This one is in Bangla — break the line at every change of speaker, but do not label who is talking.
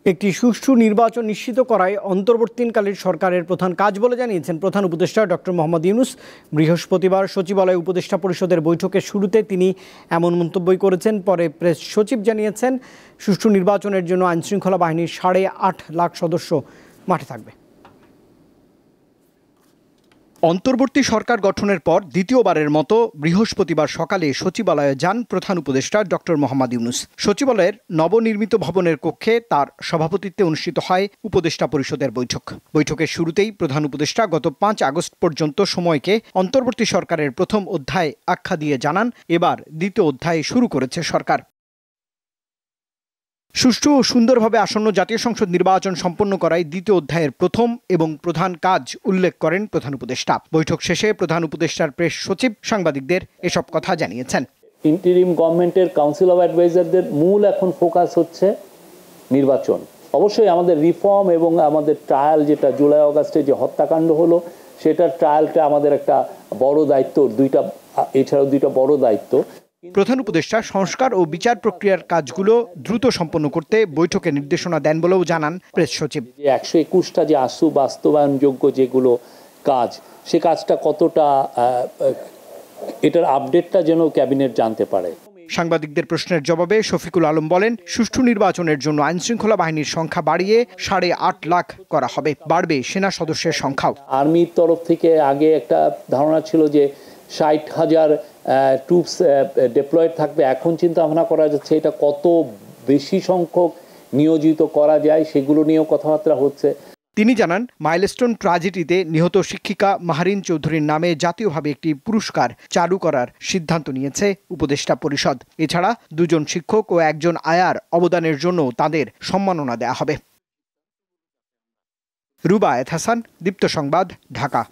একটি সুষ্ঠু নির্বাচন নিশ্চিত করাই অন্তর্বর্তীকালীন সরকারের প্রধান কাজ বলে জানিয়েছেন প্রধান উপদেষ্টা ডক্টর মোহাম্মদ ইউনূস। বৃহস্পতিবার সচিবালয় উপদেষ্টা পরিষদের বৈঠকের শুরুতে তিনি এমন মন্তব্যই করেছেন। পরে প্রেস সচিব জানিয়েছেন, সুষ্ঠু নির্বাচনের জন্য আইনশৃঙ্খলা বাহিনীর 8.5 লাখ সদস্য মাঠে থাকবে। অন্তর্বর্তী সরকার গঠনের পর দ্বিতীয়বারের মতো বৃহস্পতিবার সকালে সচিবালয়ে যান প্রধান উপদেষ্টা ডক্টর মোহাম্মদ ইউনূস। সচিবালয়ের নবনির্মিত ভবনের কক্ষে তার সভাপতিত্বে অনুষ্ঠিত হয় উপদেষ্টা পরিষদের বৈঠক। বৈঠকের শুরুতেই প্রধান উপদেষ্টা গত 5 আগস্ট পর্যন্ত সময়কে অন্তর্বর্তী সরকারের প্রথম অধ্যায় আখ্যা দিয়ে জানান, এবার দ্বিতীয় অধ্যায় শুরু করেছে সরকার। সুষ্ঠু ও সুন্দরভাবে আসন্ন জাতীয় সংসদ নির্বাচন সম্পন্ন করাই দ্বিতীয় অধ্যায়ের প্রথম এবং প্রধান কাজ উল্লেখ করেন প্রধান উপদেষ্টা। বৈঠক শেষে প্রধান উপদেষ্টার প্রেস সচিব সাংবাদিকদের এসব কথা জানিয়েছেন।
ইন্টারিম গভর্নমেন্টের কাউন্সিল অফ অ্যাডভাইজারদের মূল এখন ফোকাস হচ্ছে নির্বাচন। অবশ্যই আমাদের রিফর্ম এবং আমাদের ট্রায়াল, যেটা জুলাই অগাস্টে যে হত্যাকাণ্ড হলো, সেটার ট্রায়ালটা আমাদের একটা বড় দায়িত্ব, এছাড়াও দুইটা বড় দায়িত্ব।
প্রধান উপদেষ্টা সংস্কার ও বিচার প্রক্রিয়ার কাজগুলো দ্রুত সম্পন্ন করতে বৈঠকে নির্দেশনা দেন বলেও জানান প্রেস সচিব।
121টা যে আশু বাস্তবায়নযোগ্য যেগুলো কাজ, সে কাজটা কতটা, এটার আপডেটটা যেন ক্যাবিনেট জানতে পারে।
সাংবাদিকদের প্রশ্নের জবাবে শফিকুল আলম বলেন, সুষ্ঠু নির্বাচনের জন্য আইনশৃঙ্খলা বাহিনীর সংখ্যা বাড়িয়ে 8.5 লাখ করা হবে। বাড়বে সেনা সদস্যের সংখ্যাও।
আর্মির তরফ থেকে আগে একটা ধারণা ছিল যে 60,000 ট্রুপস ডিপ্লয়েড থাকবে। এখন চিন্তা ভাবনা করা যাচ্ছে এটা কত বেশি সংখ্যক নিয়োজিত করা যায়, সেগুলো নিয়েও কথাবার্তা হচ্ছে।
তিনি জানান, মাইলস্টোন ট্র্যাজেডিতে নিহত শিক্ষিকা মাহারিন চৌধুরীর নামে জাতীয়ভাবে একটি পুরস্কার চালু করার সিদ্ধান্ত নিয়েছে উপদেষ্টা পরিষদ। এছাড়া 2 জন শিক্ষক ও 1 জন আয়ার অবদানের জন্য তাদের সম্মাননা দেয়া হবে। রুবায়েত হাসান, দীপ্ত সংবাদ, ঢাকা।